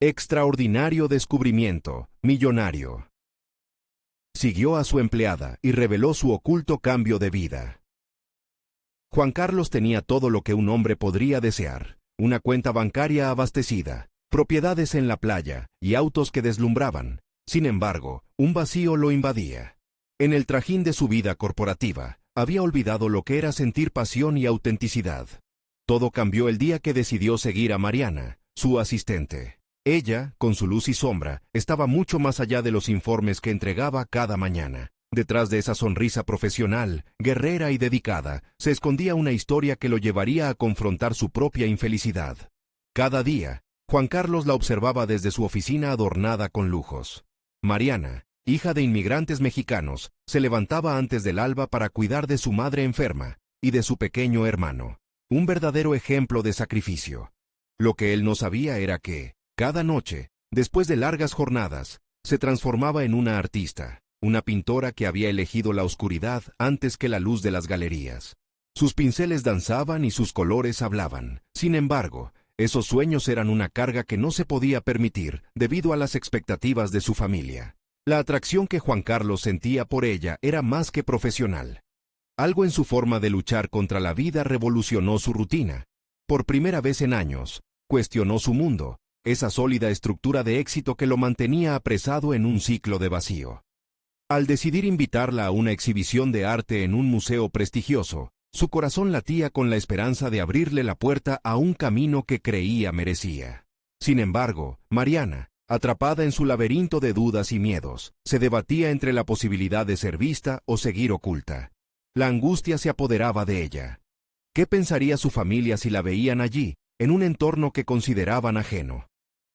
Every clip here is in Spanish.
Extraordinario descubrimiento, millonario. Siguió a su empleada y reveló su oculto cambio de vida. Juan Carlos tenía todo lo que un hombre podría desear: una cuenta bancaria abastecida, propiedades en la playa y autos que deslumbraban. Sin embargo, un vacío lo invadía. En el trajín de su vida corporativa, había olvidado lo que era sentir pasión y autenticidad. Todo cambió el día que decidió seguir a Mariana, su asistente. Ella, con su luz y sombra, estaba mucho más allá de los informes que entregaba cada mañana. Detrás de esa sonrisa profesional, guerrera y dedicada, se escondía una historia que lo llevaría a confrontar su propia infelicidad. Cada día, Juan Carlos la observaba desde su oficina adornada con lujos. Mariana, hija de inmigrantes mexicanos, se levantaba antes del alba para cuidar de su madre enferma y de su pequeño hermano. Un verdadero ejemplo de sacrificio. Lo que él no sabía era que, cada noche, después de largas jornadas, se transformaba en una artista, una pintora que había elegido la oscuridad antes que la luz de las galerías. Sus pinceles danzaban y sus colores hablaban. Sin embargo, esos sueños eran una carga que no se podía permitir debido a las expectativas de su familia. La atracción que Juan Carlos sentía por ella era más que profesional. Algo en su forma de luchar contra la vida revolucionó su rutina. Por primera vez en años, cuestionó su mundo, esa sólida estructura de éxito que lo mantenía apresado en un ciclo de vacío. Al decidir invitarla a una exhibición de arte en un museo prestigioso, su corazón latía con la esperanza de abrirle la puerta a un camino que creía merecía. Sin embargo, Mariana, atrapada en su laberinto de dudas y miedos, se debatía entre la posibilidad de ser vista o seguir oculta. La angustia se apoderaba de ella. ¿Qué pensaría su familia si la veían allí, en un entorno que consideraban ajeno?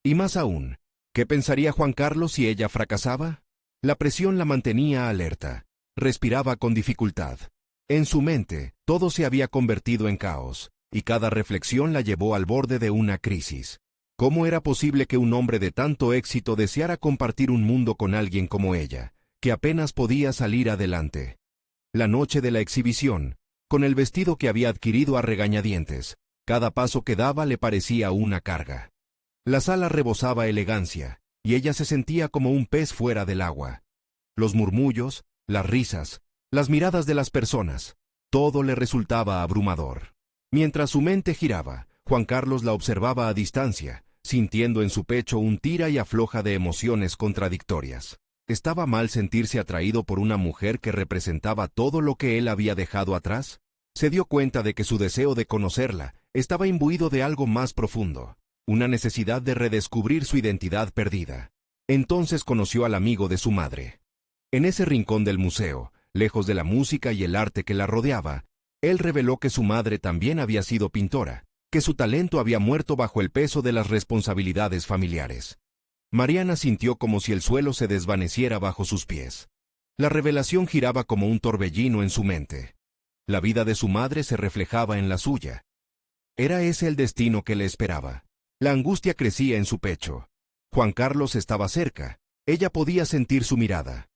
Y más aún, ¿qué pensaría Juan Carlos si ella fracasaba? La presión la mantenía alerta. Respiraba con dificultad. En su mente, todo se había convertido en caos, y cada reflexión la llevó al borde de una crisis. ¿Cómo era posible que un hombre de tanto éxito deseara compartir un mundo con alguien como ella, que apenas podía salir adelante? La noche de la exhibición, con el vestido que había adquirido a regañadientes, cada paso que daba le parecía una carga. La sala rebosaba elegancia, y ella se sentía como un pez fuera del agua. Los murmullos, las risas, las miradas de las personas, todo le resultaba abrumador. Mientras su mente giraba, Juan Carlos la observaba a distancia, sintiendo en su pecho un tira y afloja de emociones contradictorias. ¿Estaba mal sentirse atraído por una mujer que representaba todo lo que él había dejado atrás? Se dio cuenta de que su deseo de conocerla estaba imbuido de algo más profundo, una necesidad de redescubrir su identidad perdida. Entonces conoció al amigo de su madre. En ese rincón del museo, lejos de la música y el arte que la rodeaba, él reveló que su madre también había sido pintora, que su talento había muerto bajo el peso de las responsabilidades familiares. Mariana sintió como si el suelo se desvaneciera bajo sus pies. La revelación giraba como un torbellino en su mente. La vida de su madre se reflejaba en la suya. ¿Era ese el destino que le esperaba? La angustia crecía en su pecho. Juan Carlos estaba cerca. Ella podía sentir su mirada.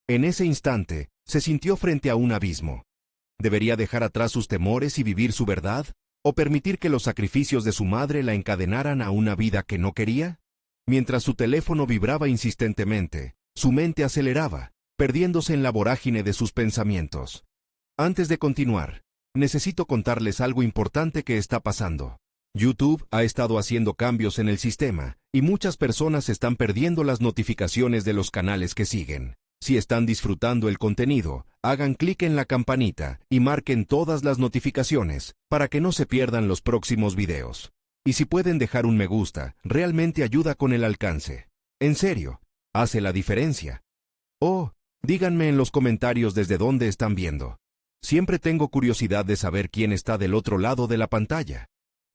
En ese instante, se sintió frente a un abismo. ¿Debería dejar atrás sus temores y vivir su verdad? ¿O permitir que los sacrificios de su madre la encadenaran a una vida que no quería? Mientras su teléfono vibraba insistentemente, su mente aceleraba, perdiéndose en la vorágine de sus pensamientos. Antes de continuar, necesito contarles algo importante que está pasando. YouTube ha estado haciendo cambios en el sistema, y muchas personas están perdiendo las notificaciones de los canales que siguen. Si están disfrutando el contenido, hagan clic en la campanita y marquen todas las notificaciones para que no se pierdan los próximos videos. Y si pueden dejar un me gusta, realmente ayuda con el alcance. En serio, hace la diferencia. Oh, díganme en los comentarios desde dónde están viendo. Siempre tengo curiosidad de saber quién está del otro lado de la pantalla.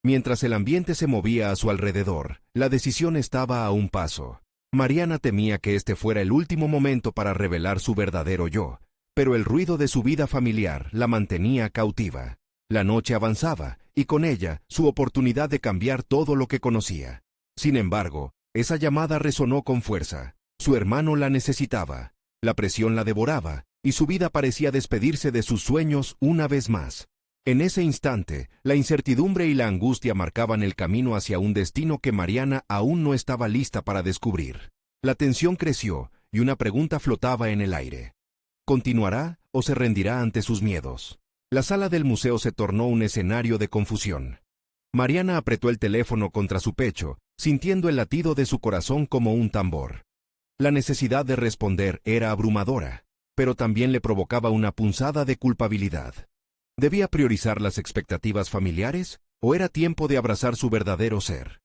Mientras el ambiente se movía a su alrededor, la decisión estaba a un paso. Mariana temía que este fuera el último momento para revelar su verdadero yo, pero el ruido de su vida familiar la mantenía cautiva. La noche avanzaba, y con ella, su oportunidad de cambiar todo lo que conocía. Sin embargo, esa llamada resonó con fuerza. Su hermano la necesitaba. La presión la devoraba, y su vida parecía despedirse de sus sueños una vez más. En ese instante, la incertidumbre y la angustia marcaban el camino hacia un destino que Mariana aún no estaba lista para descubrir. La tensión creció y una pregunta flotaba en el aire. ¿Continuará o se rendirá ante sus miedos? La sala del museo se tornó un escenario de confusión. Mariana apretó el teléfono contra su pecho, sintiendo el latido de su corazón como un tambor. La necesidad de responder era abrumadora, pero también le provocaba una punzada de culpabilidad. ¿Debía priorizar las expectativas familiares o era tiempo de abrazar su verdadero ser?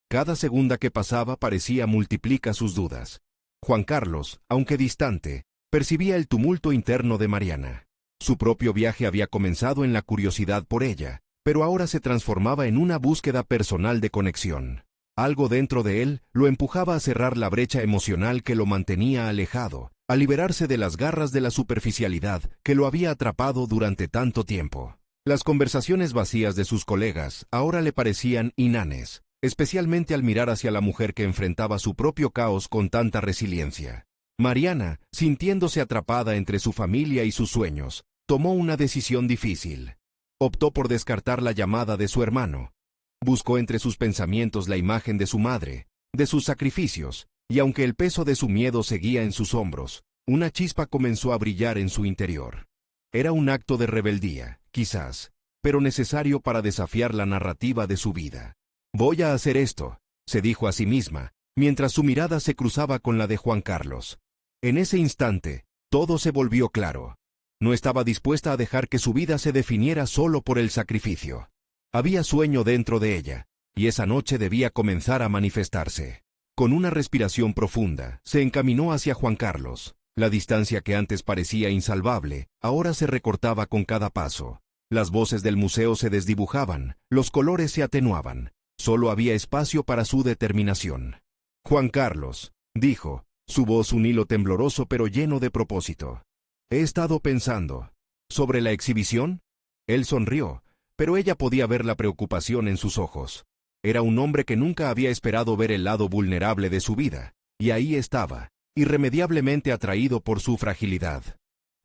Cada segunda que pasaba parecía multiplicar sus dudas. Juan Carlos, aunque distante, percibía el tumulto interno de Mariana. Su propio viaje había comenzado en la curiosidad por ella, pero ahora se transformaba en una búsqueda personal de conexión. Algo dentro de él lo empujaba a cerrar la brecha emocional que lo mantenía alejado, a liberarse de las garras de la superficialidad que lo había atrapado durante tanto tiempo. Las conversaciones vacías de sus colegas ahora le parecían inhanes, especialmente al mirar hacia la mujer que enfrentaba su propio caos con tanta resiliencia. Mariana, sintiéndose atrapada entre su familia y sus sueños, tomó una decisión difícil. Optó por descartar la llamada de su hermano. Buscó entre sus pensamientos la imagen de su madre, de sus sacrificios, y aunque el peso de su miedo seguía en sus hombros, una chispa comenzó a brillar en su interior. Era un acto de rebeldía, quizás, pero necesario para desafiar la narrativa de su vida. «Voy a hacer esto», se dijo a sí misma, mientras su mirada se cruzaba con la de Juan Carlos. En ese instante, todo se volvió claro. No estaba dispuesta a dejar que su vida se definiera solo por el sacrificio. Había sueño dentro de ella, y esa noche debía comenzar a manifestarse. Con una respiración profunda, se encaminó hacia Juan Carlos. La distancia que antes parecía insalvable, ahora se recortaba con cada paso. Las voces del museo se desdibujaban, los colores se atenuaban. Solo había espacio para su determinación. «Juan Carlos», dijo, su voz un hilo tembloroso pero lleno de propósito. «He estado pensando. ¿Sobre la exhibición?» Él sonrió, pero ella podía ver la preocupación en sus ojos. Era un hombre que nunca había esperado ver el lado vulnerable de su vida, y ahí estaba, irremediablemente atraído por su fragilidad.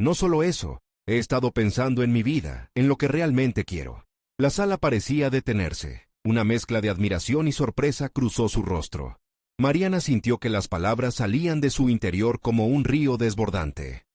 «No solo eso, he estado pensando en mi vida, en lo que realmente quiero». La sala parecía detenerse. Una mezcla de admiración y sorpresa cruzó su rostro. Mariana sintió que las palabras salían de su interior como un río desbordante.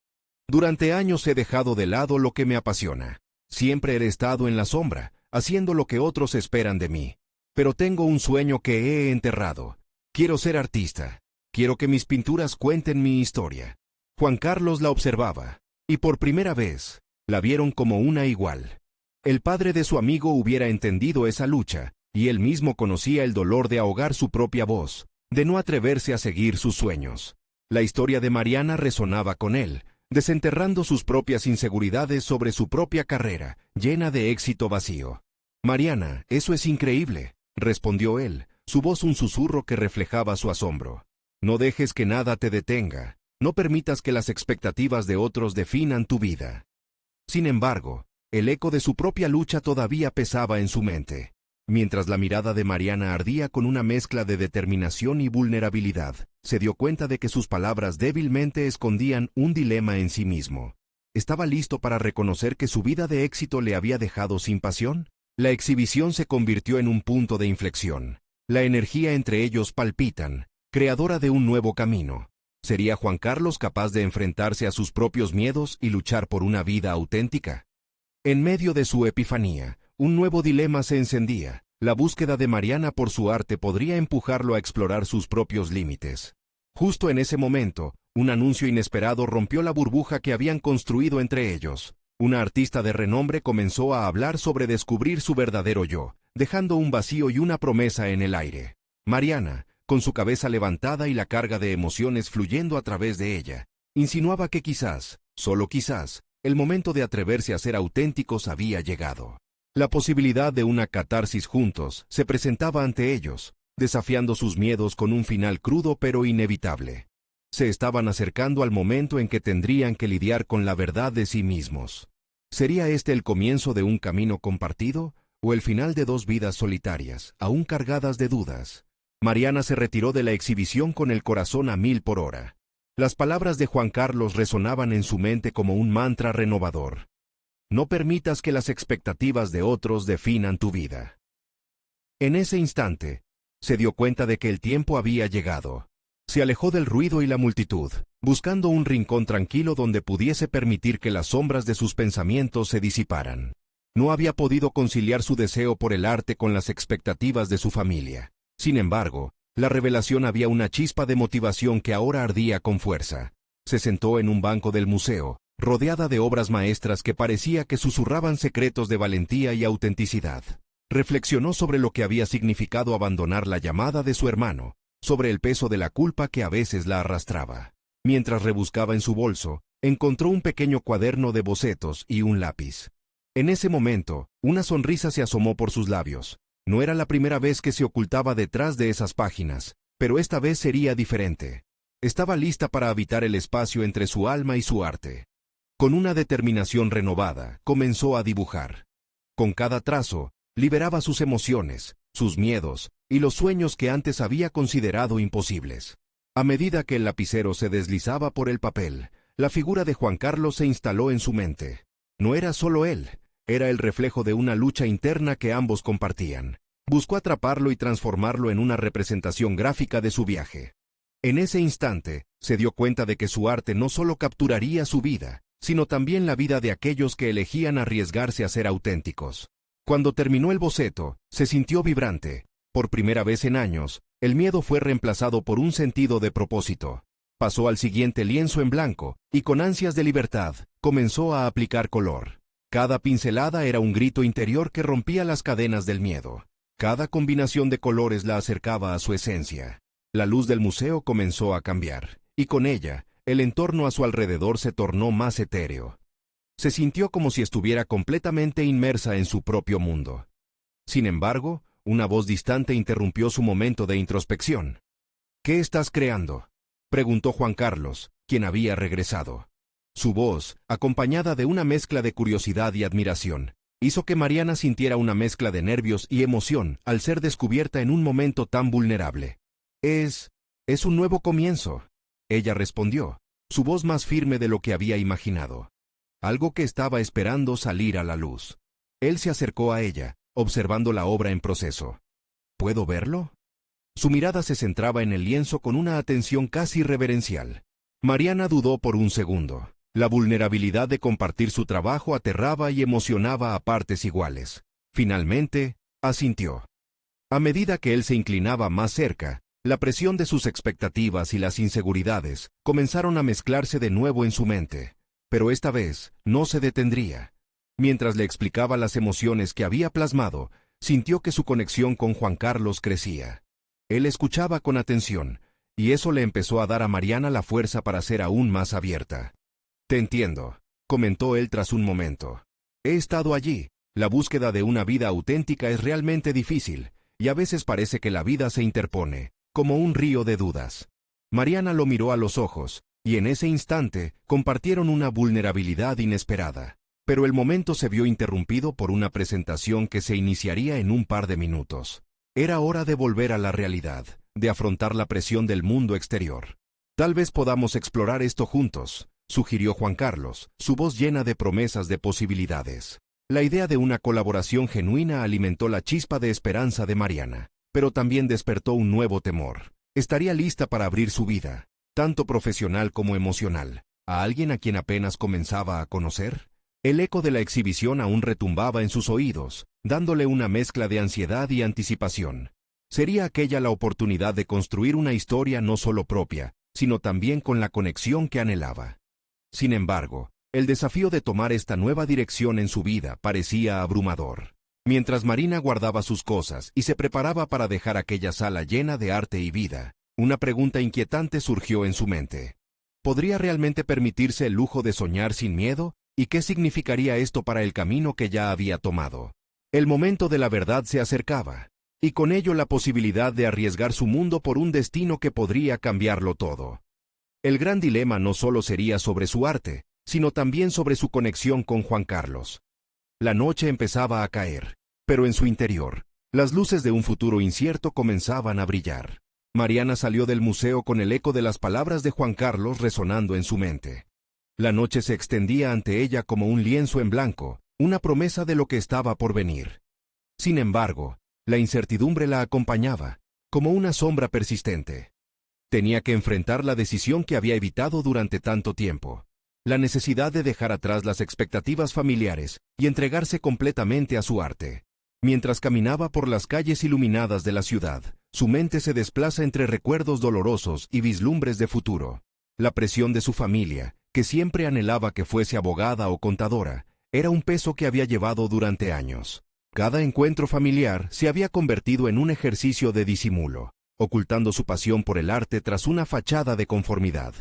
«Durante años he dejado de lado lo que me apasiona. Siempre he estado en la sombra, haciendo lo que otros esperan de mí. Pero tengo un sueño que he enterrado. Quiero ser artista. Quiero que mis pinturas cuenten mi historia». Juan Carlos la observaba, y por primera vez, la vieron como una igual. El padre de su amigo hubiera entendido esa lucha, y él mismo conocía el dolor de ahogar su propia voz, de no atreverse a seguir sus sueños. La historia de Mariana resonaba con él, desenterrando sus propias inseguridades sobre su propia carrera, llena de éxito vacío. «Mariana, eso es increíble», respondió él, su voz un susurro que reflejaba su asombro. «No dejes que nada te detenga, no permitas que las expectativas de otros definan tu vida». Sin embargo, el eco de su propia lucha todavía pesaba en su mente. Mientras la mirada de Mariana ardía con una mezcla de determinación y vulnerabilidad, se dio cuenta de que sus palabras débilmente escondían un dilema en sí mismo. ¿Estaba listo para reconocer que su vida de éxito le había dejado sin pasión? La exhibición se convirtió en un punto de inflexión. La energía entre ellos palpitan, creadora de un nuevo camino. ¿Sería Juan Carlos capaz de enfrentarse a sus propios miedos y luchar por una vida auténtica? En medio de su epifanía, un nuevo dilema se encendía. La búsqueda de Mariana por su arte podría empujarlo a explorar sus propios límites. Justo en ese momento, un anuncio inesperado rompió la burbuja que habían construido entre ellos. Una artista de renombre comenzó a hablar sobre descubrir su verdadero yo, dejando un vacío y una promesa en el aire. Mariana, con su cabeza levantada y la carga de emociones fluyendo a través de ella, insinuaba que quizás, solo quizás, el momento de atreverse a ser auténticos había llegado. La posibilidad de una catarsis juntos se presentaba ante ellos, desafiando sus miedos con un final crudo pero inevitable. Se estaban acercando al momento en que tendrían que lidiar con la verdad de sí mismos. ¿Sería este el comienzo de un camino compartido o el final de dos vidas solitarias, aún cargadas de dudas? Mariana se retiró de la exhibición con el corazón a 1000 por hora. Las palabras de Juan Carlos resonaban en su mente como un mantra renovador. No permitas que las expectativas de otros definan tu vida. En ese instante, se dio cuenta de que el tiempo había llegado. Se alejó del ruido y la multitud, buscando un rincón tranquilo donde pudiese permitir que las sombras de sus pensamientos se disiparan. No había podido conciliar su deseo por el arte con las expectativas de su familia. Sin embargo, la revelación había una chispa de motivación que ahora ardía con fuerza. Se sentó en un banco del museo, rodeada de obras maestras que parecía que susurraban secretos de valentía y autenticidad. Reflexionó sobre lo que había significado abandonar la llamada de su hermano, sobre el peso de la culpa que a veces la arrastraba. Mientras rebuscaba en su bolso, encontró un pequeño cuaderno de bocetos y un lápiz. En ese momento, una sonrisa se asomó por sus labios. No era la primera vez que se ocultaba detrás de esas páginas, pero esta vez sería diferente. Estaba lista para habitar el espacio entre su alma y su arte. Con una determinación renovada, comenzó a dibujar. Con cada trazo, liberaba sus emociones, sus miedos y los sueños que antes había considerado imposibles. A medida que el lapicero se deslizaba por el papel, la figura de Juan Carlos se instaló en su mente. No era solo él, era el reflejo de una lucha interna que ambos compartían. Buscó atraparlo y transformarlo en una representación gráfica de su viaje. En ese instante, se dio cuenta de que su arte no solo capturaría su vida, sino también la vida de aquellos que elegían arriesgarse a ser auténticos. Cuando terminó el boceto, se sintió vibrante. Por primera vez en años, el miedo fue reemplazado por un sentido de propósito. Pasó al siguiente lienzo en blanco, y con ansias de libertad, comenzó a aplicar color. Cada pincelada era un grito interior que rompía las cadenas del miedo. Cada combinación de colores la acercaba a su esencia. La luz del museo comenzó a cambiar, y con ella, el entorno a su alrededor se tornó más etéreo. Se sintió como si estuviera completamente inmersa en su propio mundo. Sin embargo, una voz distante interrumpió su momento de introspección. ¿Qué estás creando?, preguntó Juan Carlos, quien había regresado. Su voz, acompañada de una mezcla de curiosidad y admiración, hizo que Mariana sintiera una mezcla de nervios y emoción al ser descubierta en un momento tan vulnerable. Es un nuevo comienzo, ella respondió, su voz más firme de lo que había imaginado. Algo que estaba esperando salir a la luz. Él se acercó a ella, observando la obra en proceso. ¿Puedo verlo? Su mirada se centraba en el lienzo con una atención casi reverencial. Mariana dudó por un segundo. La vulnerabilidad de compartir su trabajo aterraba y emocionaba a partes iguales. Finalmente, asintió. A medida que él se inclinaba más cerca, la presión de sus expectativas y las inseguridades comenzaron a mezclarse de nuevo en su mente. Pero esta vez no se detendría. Mientras le explicaba las emociones que había plasmado, sintió que su conexión con Juan Carlos crecía. Él escuchaba con atención, y eso le empezó a dar a Mariana la fuerza para ser aún más abierta. «Te entiendo», comentó él tras un momento. «He estado allí. La búsqueda de una vida auténtica es realmente difícil, y a veces parece que la vida se interpone, como un río de dudas». Mariana lo miró a los ojos, y en ese instante compartieron una vulnerabilidad inesperada. Pero el momento se vio interrumpido por una presentación que se iniciaría en un par de minutos. Era hora de volver a la realidad, de afrontar la presión del mundo exterior. «Tal vez podamos explorar esto juntos», sugirió Juan Carlos, su voz llena de promesas de posibilidades. La idea de una colaboración genuina alimentó la chispa de esperanza de Mariana, pero también despertó un nuevo temor. ¿Estaría lista para abrir su vida, tanto profesional como emocional, a alguien a quien apenas comenzaba a conocer? El eco de la exhibición aún retumbaba en sus oídos, dándole una mezcla de ansiedad y anticipación. ¿Sería aquella la oportunidad de construir una historia no solo propia, sino también con la conexión que anhelaba? Sin embargo, el desafío de tomar esta nueva dirección en su vida parecía abrumador. Mientras Marina guardaba sus cosas y se preparaba para dejar aquella sala llena de arte y vida, una pregunta inquietante surgió en su mente. ¿Podría realmente permitirse el lujo de soñar sin miedo? ¿Y qué significaría esto para el camino que ya había tomado? El momento de la verdad se acercaba, y con ello la posibilidad de arriesgar su mundo por un destino que podría cambiarlo todo. El gran dilema no solo sería sobre su arte, sino también sobre su conexión con Juan Carlos. La noche empezaba a caer, pero en su interior, las luces de un futuro incierto comenzaban a brillar. Mariana salió del museo con el eco de las palabras de Juan Carlos resonando en su mente. La noche se extendía ante ella como un lienzo en blanco, una promesa de lo que estaba por venir. Sin embargo, la incertidumbre la acompañaba, como una sombra persistente. Tenía que enfrentar la decisión que había evitado durante tanto tiempo. La necesidad de dejar atrás las expectativas familiares y entregarse completamente a su arte. Mientras caminaba por las calles iluminadas de la ciudad, su mente se desplaza entre recuerdos dolorosos y vislumbres de futuro. La presión de su familia, que siempre anhelaba que fuese abogada o contadora, era un peso que había llevado durante años. Cada encuentro familiar se había convertido en un ejercicio de disimulo, ocultando su pasión por el arte tras una fachada de conformidad.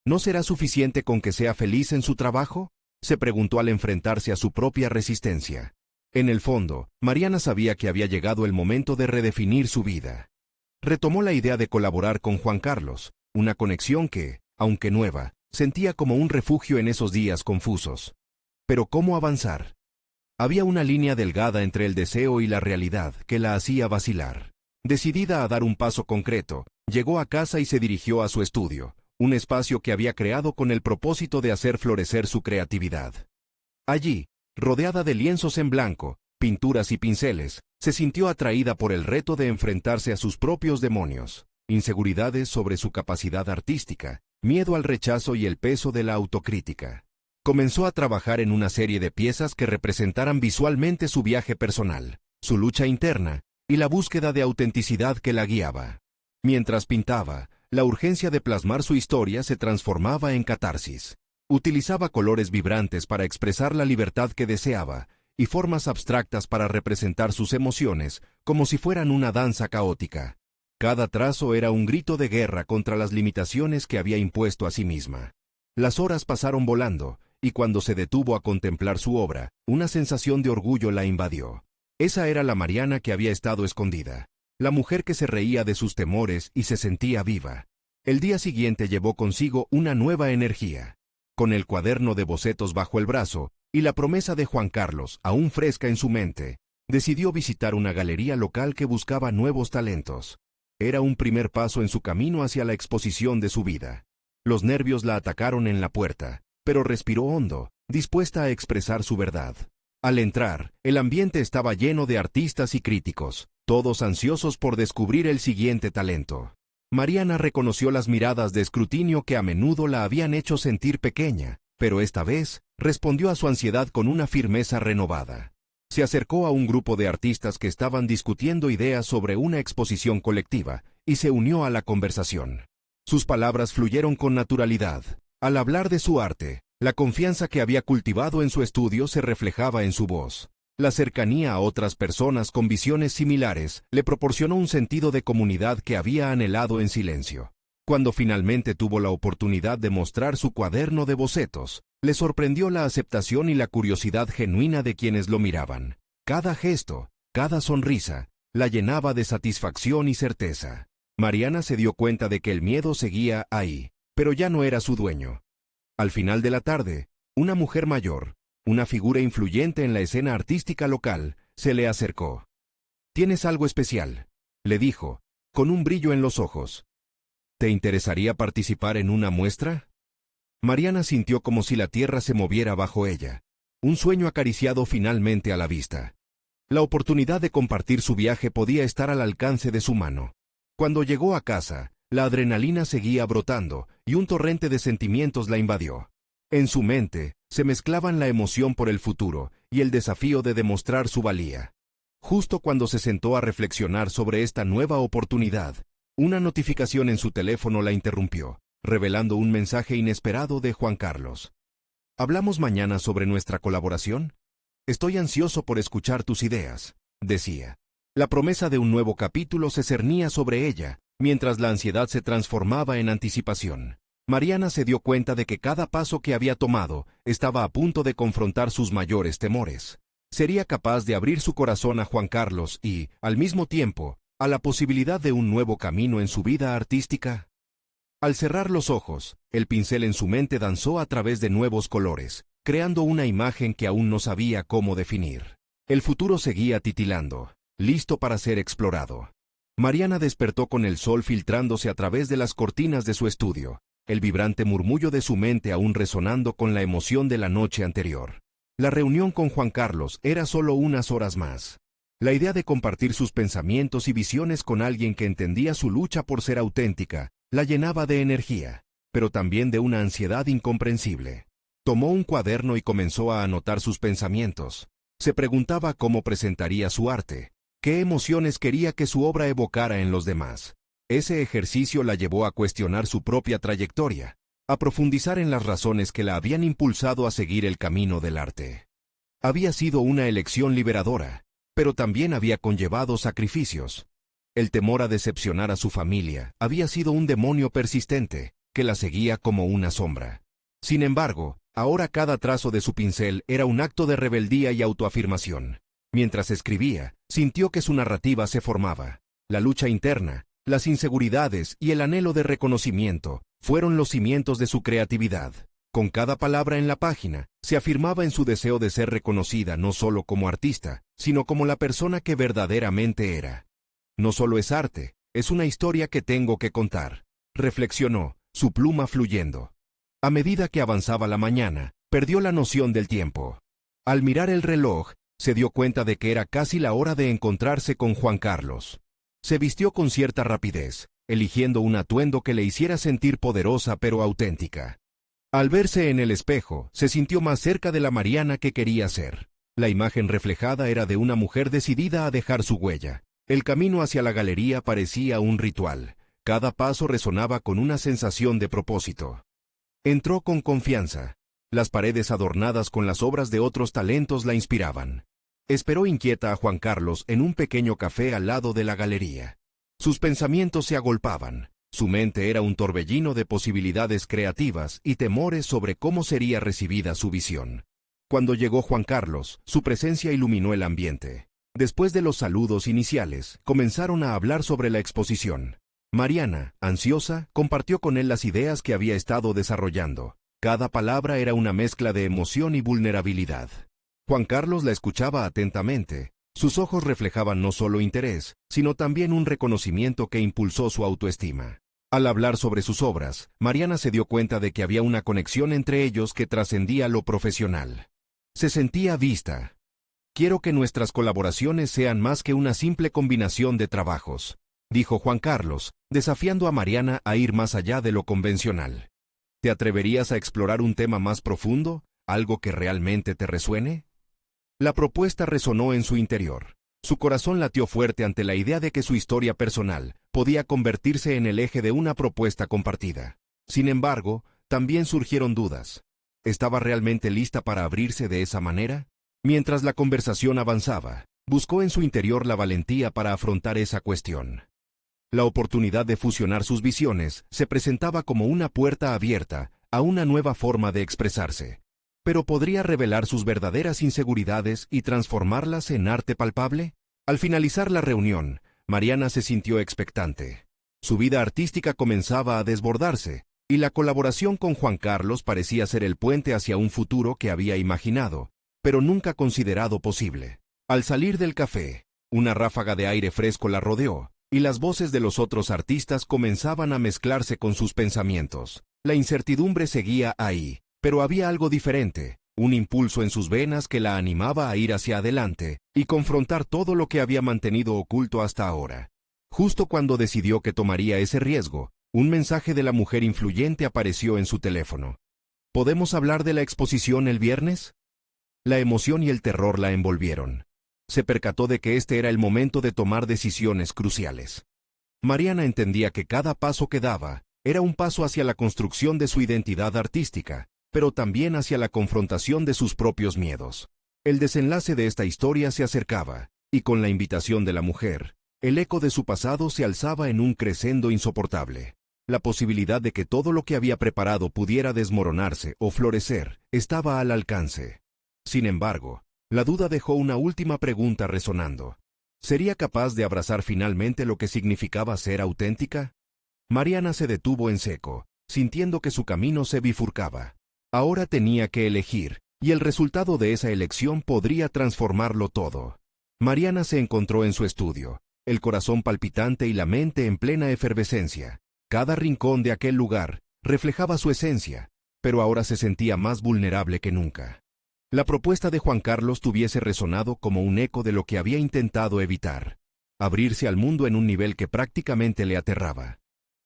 ¿No será suficiente con que sea feliz en su trabajo?, se preguntó al enfrentarse a su propia resistencia. En el fondo, Mariana sabía que había llegado el momento de redefinir su vida. Retomó la idea de colaborar con Juan Carlos, una conexión que, aunque nueva, sentía como un refugio en esos días confusos. Pero ¿cómo avanzar? Había una línea delgada entre el deseo y la realidad que la hacía vacilar. Decidida a dar un paso concreto, llegó a casa y se dirigió a su estudio, un espacio que había creado con el propósito de hacer florecer su creatividad. Allí, rodeada de lienzos en blanco, pinturas y pinceles, se sintió atraída por el reto de enfrentarse a sus propios demonios, inseguridades sobre su capacidad artística, miedo al rechazo y el peso de la autocrítica. Comenzó a trabajar en una serie de piezas que representaran visualmente su viaje personal, su lucha interna y la búsqueda de autenticidad que la guiaba. Mientras pintaba, la urgencia de plasmar su historia se transformaba en catarsis. Utilizaba colores vibrantes para expresar la libertad que deseaba y formas abstractas para representar sus emociones como si fueran una danza caótica. Cada trazo era un grito de guerra contra las limitaciones que había impuesto a sí misma. Las horas pasaron volando, y cuando se detuvo a contemplar su obra, una sensación de orgullo la invadió. Esa era la Mariana que había estado escondida, la mujer que se reía de sus temores y se sentía viva. El día siguiente llevó consigo una nueva energía. Con el cuaderno de bocetos bajo el brazo y la promesa de Juan Carlos aún fresca en su mente, decidió visitar una galería local que buscaba nuevos talentos. Era un primer paso en su camino hacia la exposición de su vida. Los nervios la atacaron en la puerta, pero respiró hondo, dispuesta a expresar su verdad. Al entrar, el ambiente estaba lleno de artistas y críticos, todos ansiosos por descubrir el siguiente talento. Mariana reconoció las miradas de escrutinio que a menudo la habían hecho sentir pequeña, pero esta vez respondió a su ansiedad con una firmeza renovada. Se acercó a un grupo de artistas que estaban discutiendo ideas sobre una exposición colectiva y se unió a la conversación. Sus palabras fluyeron con naturalidad. Al hablar de su arte, la confianza que había cultivado en su estudio se reflejaba en su voz. La cercanía a otras personas con visiones similares le proporcionó un sentido de comunidad que había anhelado en silencio. Cuando finalmente tuvo la oportunidad de mostrar su cuaderno de bocetos, le sorprendió la aceptación y la curiosidad genuina de quienes lo miraban. Cada gesto, cada sonrisa, la llenaba de satisfacción y certeza. Mariana se dio cuenta de que el miedo seguía ahí, pero ya no era su dueño. Al final de la tarde, una mujer mayor, una figura influyente en la escena artística local, se le acercó. «Tienes algo especial», le dijo, con un brillo en los ojos. «¿Te interesaría participar en una muestra?» Mariana sintió como si la tierra se moviera bajo ella, un sueño acariciado finalmente a la vista. La oportunidad de compartir su viaje podía estar al alcance de su mano. Cuando llegó a casa, la adrenalina seguía brotando y un torrente de sentimientos la invadió. En su mente, se mezclaban la emoción por el futuro y el desafío de demostrar su valía. Justo cuando se sentó a reflexionar sobre esta nueva oportunidad, una notificación en su teléfono la interrumpió, revelando un mensaje inesperado de Juan Carlos. «¿Hablamos mañana sobre nuestra colaboración? Estoy ansioso por escuchar tus ideas», decía. La promesa de un nuevo capítulo se cernía sobre ella, mientras la ansiedad se transformaba en anticipación. Mariana se dio cuenta de que cada paso que había tomado estaba a punto de confrontar sus mayores temores. ¿Sería capaz de abrir su corazón a Juan Carlos y, al mismo tiempo, a la posibilidad de un nuevo camino en su vida artística? Al cerrar los ojos, el pincel en su mente danzó a través de nuevos colores, creando una imagen que aún no sabía cómo definir. El futuro seguía titilando, listo para ser explorado. Mariana despertó con el sol filtrándose a través de las cortinas de su estudio. el vibrante murmullo de su mente aún resonando con la emoción de la noche anterior. La reunión con Juan Carlos era solo unas horas más. La idea de compartir sus pensamientos y visiones con alguien que entendía su lucha por ser auténtica la llenaba de energía, pero también de una ansiedad incomprensible. Tomó un cuaderno y comenzó a anotar sus pensamientos. Se preguntaba cómo presentaría su arte, qué emociones quería que su obra evocara en los demás. Ese ejercicio la llevó a cuestionar su propia trayectoria, a profundizar en las razones que la habían impulsado a seguir el camino del arte. Había sido una elección liberadora, pero también había conllevado sacrificios. El temor a decepcionar a su familia había sido un demonio persistente, que la seguía como una sombra. Sin embargo, ahora cada trazo de su pincel era un acto de rebeldía y autoafirmación. Mientras escribía, sintió que su narrativa se formaba. La lucha interna, las inseguridades y el anhelo de reconocimiento fueron los cimientos de su creatividad. Con cada palabra en la página, se afirmaba en su deseo de ser reconocida no solo como artista, sino como la persona que verdaderamente era. No solo es arte, es una historia que tengo que contar, reflexionó, su pluma fluyendo. A medida que avanzaba la mañana, perdió la noción del tiempo. Al mirar el reloj, se dio cuenta de que era casi la hora de encontrarse con Juan Carlos. Se vistió con cierta rapidez, eligiendo un atuendo que le hiciera sentir poderosa pero auténtica. Al verse en el espejo, se sintió más cerca de la Mariana que quería ser. La imagen reflejada era de una mujer decidida a dejar su huella. El camino hacia la galería parecía un ritual. Cada paso resonaba con una sensación de propósito. Entró con confianza. Las paredes adornadas con las obras de otros talentos la inspiraban. Esperó inquieta a Juan Carlos en un pequeño café al lado de la galería. Sus pensamientos se agolpaban. Su mente era un torbellino de posibilidades creativas y temores sobre cómo sería recibida su visión. Cuando llegó Juan Carlos, su presencia iluminó el ambiente. Después de los saludos iniciales, comenzaron a hablar sobre la exposición. Mariana, ansiosa, compartió con él las ideas que había estado desarrollando. Cada palabra era una mezcla de emoción y vulnerabilidad. Juan Carlos la escuchaba atentamente. Sus ojos reflejaban no solo interés, sino también un reconocimiento que impulsó su autoestima. Al hablar sobre sus obras, Mariana se dio cuenta de que había una conexión entre ellos que trascendía lo profesional. Se sentía vista. «Quiero que nuestras colaboraciones sean más que una simple combinación de trabajos», dijo Juan Carlos, desafiando a Mariana a ir más allá de lo convencional. «¿Te atreverías a explorar un tema más profundo? ¿Algo que realmente te resuene?» La propuesta resonó en su interior. Su corazón latió fuerte ante la idea de que su historia personal podía convertirse en el eje de una propuesta compartida. Sin embargo, también surgieron dudas. ¿Estaba realmente lista para abrirse de esa manera? Mientras la conversación avanzaba, buscó en su interior la valentía para afrontar esa cuestión. La oportunidad de fusionar sus visiones se presentaba como una puerta abierta a una nueva forma de expresarse. ¿Pero podría revelar sus verdaderas inseguridades y transformarlas en arte palpable? Al finalizar la reunión, Mariana se sintió expectante. Su vida artística comenzaba a desbordarse, y la colaboración con Juan Carlos parecía ser el puente hacia un futuro que había imaginado, pero nunca considerado posible. Al salir del café, una ráfaga de aire fresco la rodeó, y las voces de los otros artistas comenzaban a mezclarse con sus pensamientos. La incertidumbre seguía ahí, pero había algo diferente, un impulso en sus venas que la animaba a ir hacia adelante y confrontar todo lo que había mantenido oculto hasta ahora. Justo cuando decidió que tomaría ese riesgo, un mensaje de la mujer influyente apareció en su teléfono. ¿Podemos hablar de la exposición el viernes? La emoción y el terror la envolvieron. Se percató de que este era el momento de tomar decisiones cruciales. Mariana entendía que cada paso que daba era un paso hacia la construcción de su identidad artística, pero también hacia la confrontación de sus propios miedos. El desenlace de esta historia se acercaba, y con la invitación de la mujer, el eco de su pasado se alzaba en un crescendo insoportable. La posibilidad de que todo lo que había preparado pudiera desmoronarse o florecer estaba al alcance. Sin embargo, la duda dejó una última pregunta resonando. ¿Sería capaz de abrazar finalmente lo que significaba ser auténtica? Mariana se detuvo en seco, sintiendo que su camino se bifurcaba. Ahora tenía que elegir, y el resultado de esa elección podría transformarlo todo. Mariana se encontró en su estudio, el corazón palpitante y la mente en plena efervescencia. Cada rincón de aquel lugar reflejaba su esencia, pero ahora se sentía más vulnerable que nunca. La propuesta de Juan Carlos tuviese resonado como un eco de lo que había intentado evitar: abrirse al mundo en un nivel que prácticamente le aterraba.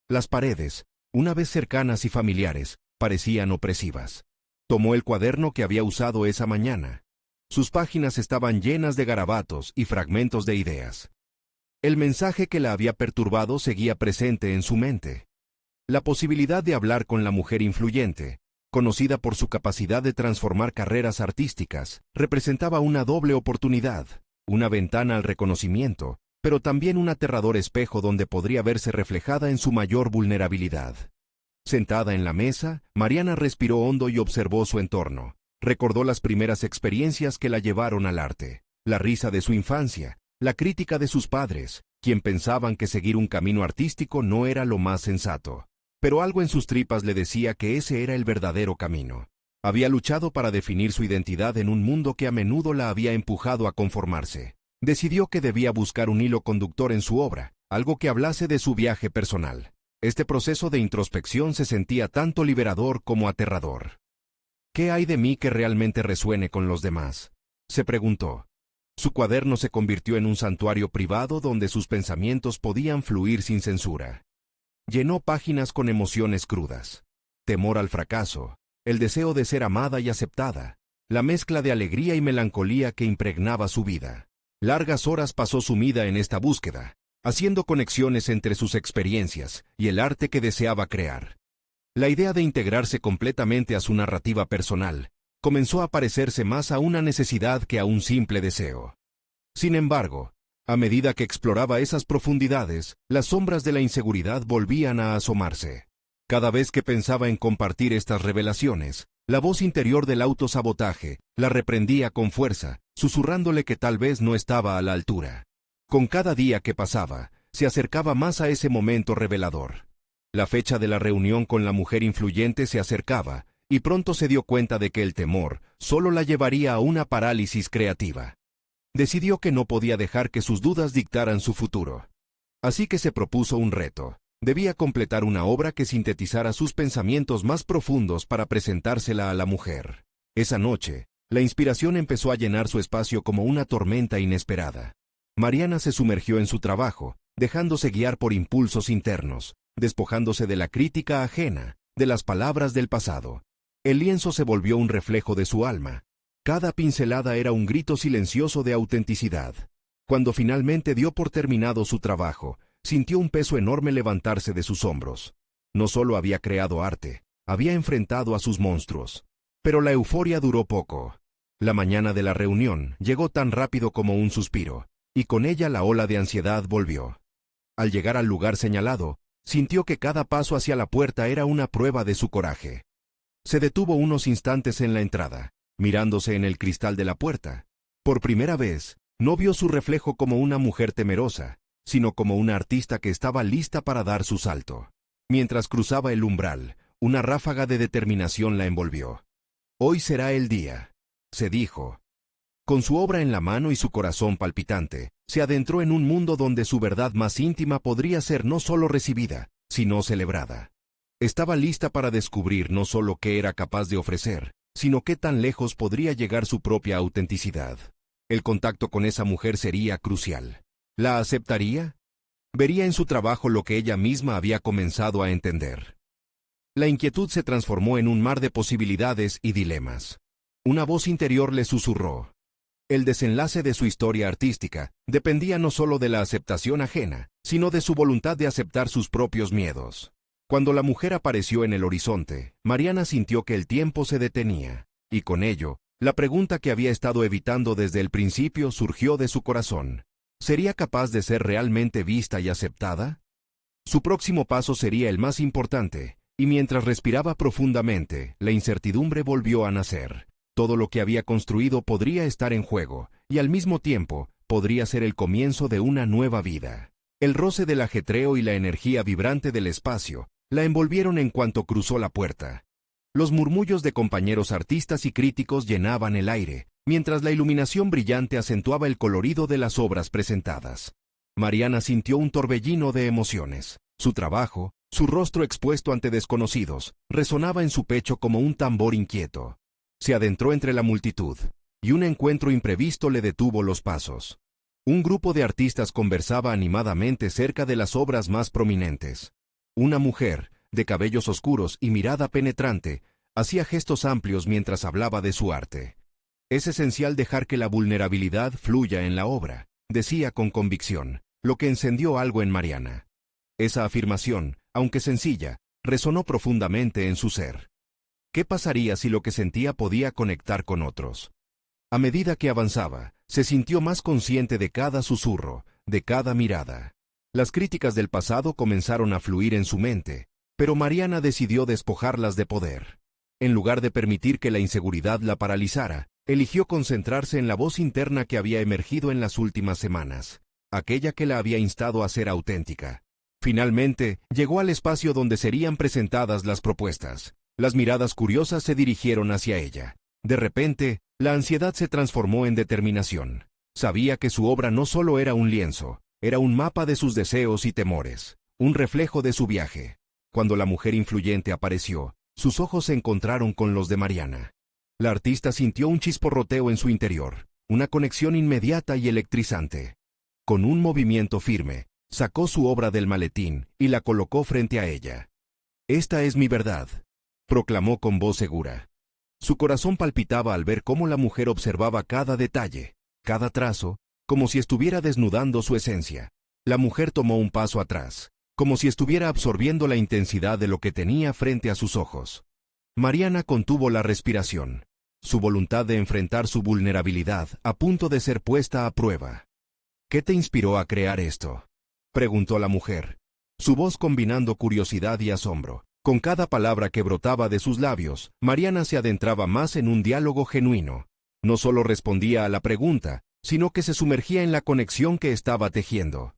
Las paredes, una vez cercanas y familiares, parecían opresivas. Tomó el cuaderno que había usado esa mañana. Sus páginas estaban llenas de garabatos y fragmentos de ideas. El mensaje que la había perturbado seguía presente en su mente. La posibilidad de hablar con la mujer influyente, conocida por su capacidad de transformar carreras artísticas, representaba una doble oportunidad, una ventana al reconocimiento, pero también un aterrador espejo donde podría verse reflejada en su mayor vulnerabilidad. Sentada en la mesa, Mariana respiró hondo y observó su entorno. Recordó las primeras experiencias que la llevaron al arte, la risa de su infancia, la crítica de sus padres, quien pensaban que seguir un camino artístico no era lo más sensato. Pero algo en sus tripas le decía que ese era el verdadero camino. Había luchado para definir su identidad en un mundo que a menudo la había empujado a conformarse. Decidió que debía buscar un hilo conductor en su obra, algo que hablase de su viaje personal. Este proceso de introspección se sentía tanto liberador como aterrador. ¿Qué hay de mí que realmente resuene con los demás?, se preguntó. Su cuaderno se convirtió en un santuario privado donde sus pensamientos podían fluir sin censura. Llenó páginas con emociones crudas: temor al fracaso, el deseo de ser amada y aceptada, la mezcla de alegría y melancolía que impregnaba su vida. Largas horas pasó sumida en esta búsqueda, haciendo conexiones entre sus experiencias y el arte que deseaba crear. La idea de integrarse completamente a su narrativa personal comenzó a parecerse más a una necesidad que a un simple deseo. Sin embargo, a medida que exploraba esas profundidades, las sombras de la inseguridad volvían a asomarse. Cada vez que pensaba en compartir estas revelaciones, la voz interior del autosabotaje la reprendía con fuerza, susurrándole que tal vez no estaba a la altura. Con cada día que pasaba, se acercaba más a ese momento revelador. La fecha de la reunión con la mujer influyente se acercaba, y pronto se dio cuenta de que el temor solo la llevaría a una parálisis creativa. Decidió que no podía dejar que sus dudas dictaran su futuro. Así que se propuso un reto. Debía completar una obra que sintetizara sus pensamientos más profundos para presentársela a la mujer. Esa noche, la inspiración empezó a llenar su espacio como una tormenta inesperada. Mariana se sumergió en su trabajo, dejándose guiar por impulsos internos, despojándose de la crítica ajena, de las palabras del pasado. El lienzo se volvió un reflejo de su alma. Cada pincelada era un grito silencioso de autenticidad. Cuando finalmente dio por terminado su trabajo, sintió un peso enorme levantarse de sus hombros. No solo había creado arte, había enfrentado a sus monstruos. Pero la euforia duró poco. La mañana de la reunión llegó tan rápido como un suspiro, y con ella la ola de ansiedad volvió. Al llegar al lugar señalado, sintió que cada paso hacia la puerta era una prueba de su coraje. Se detuvo unos instantes en la entrada, mirándose en el cristal de la puerta. Por primera vez, no vio su reflejo como una mujer temerosa, sino como una artista que estaba lista para dar su salto. Mientras cruzaba el umbral, una ráfaga de determinación la envolvió. «Hoy será el día», se dijo. Con su obra en la mano y su corazón palpitante, se adentró en un mundo donde su verdad más íntima podría ser no solo recibida, sino celebrada. Estaba lista para descubrir no solo qué era capaz de ofrecer, sino qué tan lejos podría llegar su propia autenticidad. El contacto con esa mujer sería crucial. ¿La aceptaría? Vería en su trabajo lo que ella misma había comenzado a entender. La inquietud se transformó en un mar de posibilidades y dilemas. Una voz interior le susurró. El desenlace de su historia artística dependía no solo de la aceptación ajena, sino de su voluntad de aceptar sus propios miedos. Cuando la mujer apareció en el horizonte, Mariana sintió que el tiempo se detenía, y con ello, la pregunta que había estado evitando desde el principio surgió de su corazón. ¿Sería capaz de ser realmente vista y aceptada? Su próximo paso sería el más importante, y mientras respiraba profundamente, la incertidumbre volvió a nacer. Todo lo que había construido podría estar en juego, y al mismo tiempo, podría ser el comienzo de una nueva vida. El roce del ajetreo y la energía vibrante del espacio la envolvieron en cuanto cruzó la puerta. Los murmullos de compañeros artistas y críticos llenaban el aire, mientras la iluminación brillante acentuaba el colorido de las obras presentadas. Mariana sintió un torbellino de emociones. Su trabajo, Su rostro expuesto ante desconocidos resonaba en su pecho como un tambor inquieto. Se adentró entre la multitud, y un encuentro imprevisto le detuvo los pasos. Un grupo de artistas conversaba animadamente cerca de las obras más prominentes. Una mujer, de cabellos oscuros y mirada penetrante, hacía gestos amplios mientras hablaba de su arte. Es esencial dejar que la vulnerabilidad fluya en la obra, decía con convicción, lo que encendió algo en Mariana. Esa afirmación, aunque sencilla, resonó profundamente en su ser. ¿Qué pasaría si lo que sentía podía conectar con otros? A medida que avanzaba, se sintió más consciente de cada susurro, de cada mirada. Las críticas del pasado comenzaron a fluir en su mente, pero Mariana decidió despojarlas de poder. En lugar de permitir que la inseguridad la paralizara, eligió concentrarse en la voz interna que había emergido en las últimas semanas, aquella que la había instado a ser auténtica. Finalmente, llegó al espacio donde serían presentadas las propuestas. Las miradas curiosas se dirigieron hacia ella. De repente, la ansiedad se transformó en determinación. Sabía que su obra no solo era un lienzo, era un mapa de sus deseos y temores, un reflejo de su viaje. Cuando la mujer influyente apareció, sus ojos se encontraron con los de Mariana. La artista sintió un chisporroteo en su interior, una conexión inmediata y electrizante. Con un movimiento firme, sacó su obra del maletín y la colocó frente a ella. «Esta es mi verdad», proclamó con voz segura. Su corazón palpitaba al ver cómo la mujer observaba cada detalle, cada trazo, como si estuviera desnudando su esencia. La mujer tomó un paso atrás, como si estuviera absorbiendo la intensidad de lo que tenía frente a sus ojos. Mariana contuvo la respiración, su voluntad de enfrentar su vulnerabilidad a punto de ser puesta a prueba. «¿Qué te inspiró a crear esto?», preguntó la mujer, su voz combinando curiosidad y asombro. Con cada palabra que brotaba de sus labios, Mariana se adentraba más en un diálogo genuino. No solo respondía a la pregunta, sino que se sumergía en la conexión que estaba tejiendo.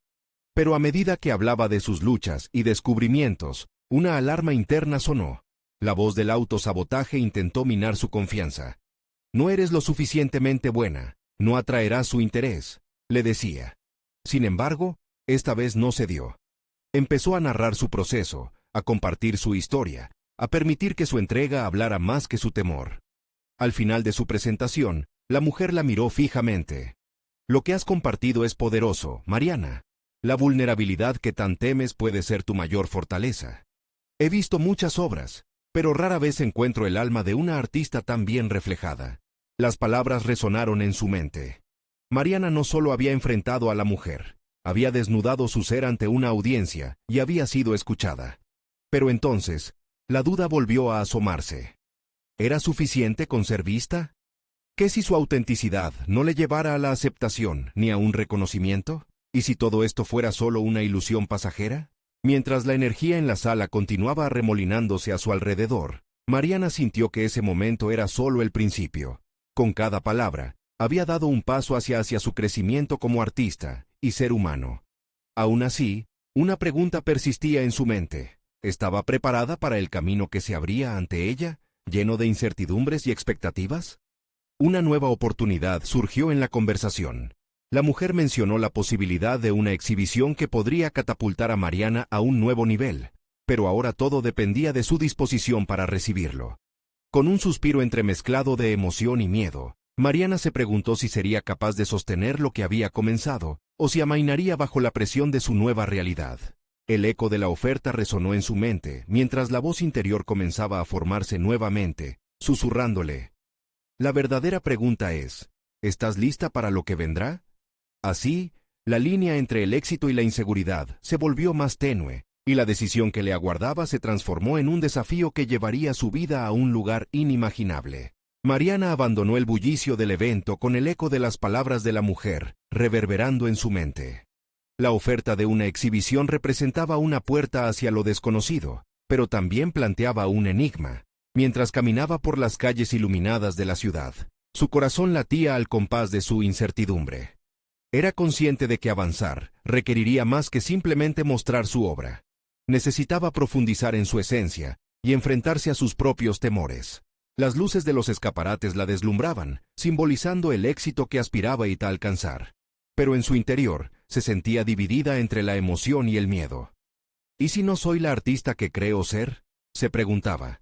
Pero a medida que hablaba de sus luchas y descubrimientos, una alarma interna sonó. La voz del autosabotaje intentó minar su confianza. «No eres lo suficientemente buena, no atraerás su interés», le decía. Sin embargo, esta vez no cedió. Empezó a narrar su proceso, a compartir su historia, a permitir que su entrega hablara más que su temor. Al final de su presentación, la mujer la miró fijamente. «Lo que has compartido es poderoso, Mariana. La vulnerabilidad que tan temes puede ser tu mayor fortaleza. He visto muchas obras, pero rara vez encuentro el alma de una artista tan bien reflejada». Las palabras resonaron en su mente. Mariana no solo había enfrentado a la mujer, había desnudado su ser ante una audiencia y había sido escuchada. Pero entonces, la duda volvió a asomarse. ¿Era suficiente con ser vista? ¿Qué si su autenticidad no le llevara a la aceptación ni a un reconocimiento? ¿Y si todo esto fuera solo una ilusión pasajera? Mientras la energía en la sala continuaba arremolinándose a su alrededor, Mariana sintió que ese momento era solo el principio. Con cada palabra, había dado un paso hacia su crecimiento como artista y ser humano. Aún así, una pregunta persistía en su mente. ¿Estaba preparada para el camino que se abría ante ella, lleno de incertidumbres y expectativas? Una nueva oportunidad surgió en la conversación. La mujer mencionó la posibilidad de una exhibición que podría catapultar a Mariana a un nuevo nivel, pero ahora todo dependía de su disposición para recibirlo. Con un suspiro entremezclado de emoción y miedo, Mariana se preguntó si sería capaz de sostener lo que había comenzado, o si amainaría bajo la presión de su nueva realidad. El eco de la oferta resonó en su mente, mientras la voz interior comenzaba a formarse nuevamente, susurrándole. La verdadera pregunta es, ¿estás lista para lo que vendrá? Así, la línea entre el éxito y la inseguridad se volvió más tenue, y la decisión que le aguardaba se transformó en un desafío que llevaría su vida a un lugar inimaginable. Mariana abandonó el bullicio del evento con el eco de las palabras de la mujer, reverberando en su mente. La oferta de una exhibición representaba una puerta hacia lo desconocido, pero también planteaba un enigma. Mientras caminaba por las calles iluminadas de la ciudad, su corazón latía al compás de su incertidumbre. Era consciente de que avanzar requeriría más que simplemente mostrar su obra. Necesitaba profundizar en su esencia y enfrentarse a sus propios temores. Las luces de los escaparates la deslumbraban, simbolizando el éxito que aspiraba a alcanzar. Pero en su interior se sentía dividida entre la emoción y el miedo. ¿Y si no soy la artista que creo ser?, se preguntaba.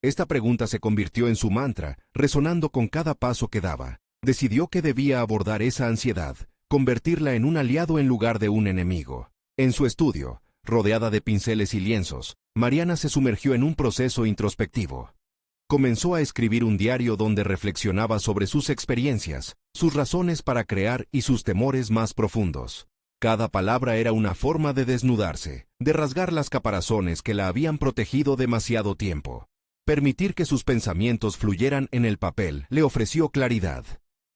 Esta pregunta se convirtió en su mantra, resonando con cada paso que daba. Decidió que debía abordar esa ansiedad, convertirla en un aliado en lugar de un enemigo. En su estudio, rodeada de pinceles y lienzos, Mariana se sumergió en un proceso introspectivo. Comenzó a escribir un diario donde reflexionaba sobre sus experiencias, sus razones para crear y sus temores más profundos. Cada palabra era una forma de desnudarse, de rasgar las caparazones que la habían protegido demasiado tiempo. Permitir que sus pensamientos fluyeran en el papel le ofreció claridad.